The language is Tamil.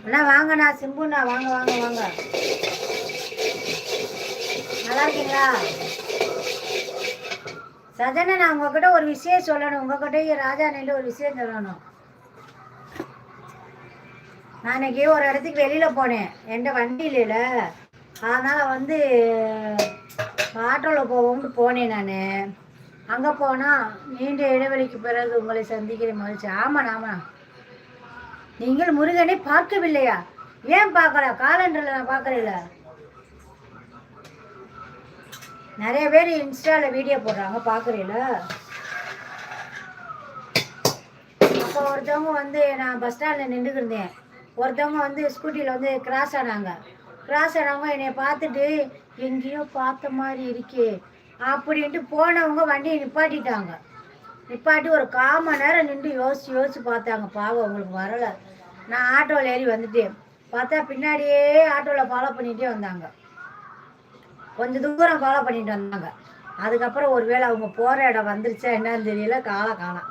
அண்ணா வாங்கண்ணா, சிம்புண்ணா, வாங்க வாங்க வாங்க. நல்லா இருக்கீங்களா? சஜனா, நான் உங்ககிட்ட ஒரு விஷயம் சொல்லணும். உங்ககிட்ட ராஜா நின்று ஒரு விஷயம் சொல்லணும். நான் இன்னைக்கு ஒரு இடத்துக்கு வெளியில் போனேன். என்கிட்ட வண்டி இல்லைல்ல, அதனால் வந்து ஆட்டோவில் போவோம்னு போனேன் நான். அங்கே போனால் நீண்ட இடைவெளிக்கு பிறகு உங்களை சந்திக்கிற மகிழ்ச்சி. ஆமாண்ணா ஆமாண்ணா. நீங்கள் முருகனை பார்க்கவில்லையா? ஏன் பார்க்கல? காலண்டரில் நான் பார்க்கறதில்ல. நிறைய பேர் இன்ஸ்டாவில் வீடியோ போடுறாங்க, பார்க்குறீங்கள? அப்போ ஒருத்தவங்க வந்து நான் பஸ் ஸ்டாண்டில் நின்றுக்கிருந்தேன். ஒருத்தவங்க வந்து ஸ்கூட்டியில் வந்து கிராஸ் ஆனாங்க. கிராஸ் ஆனவங்க என்னை பார்த்துட்டு எங்கேயோ பார்த்த மாதிரி இருக்கே அப்படின்ட்டு போனவங்க வண்டியை நிப்பாட்டிட்டாங்க. நிப்பாட்டி ஒரு 1/4 மணி நேரம் நின்று யோசிச்சு பார்த்தாங்க. பாவம், அவங்களுக்கு வரலை. நான் ஆட்டோவில் ஏறி வந்துட்டேன். பார்த்தா பின்னாடியே ஆட்டோவில் ஃபாலோ பண்ணிகிட்டே வந்தாங்க. கொஞ்சம் தூரம் ஃபாலோ பண்ணிட்டு வந்தாங்க. அதுக்கப்புறம் ஒரு வேளை அவங்க போகிற இடம் வந்துருச்சா என்னன்னு தெரியல, காணோம்.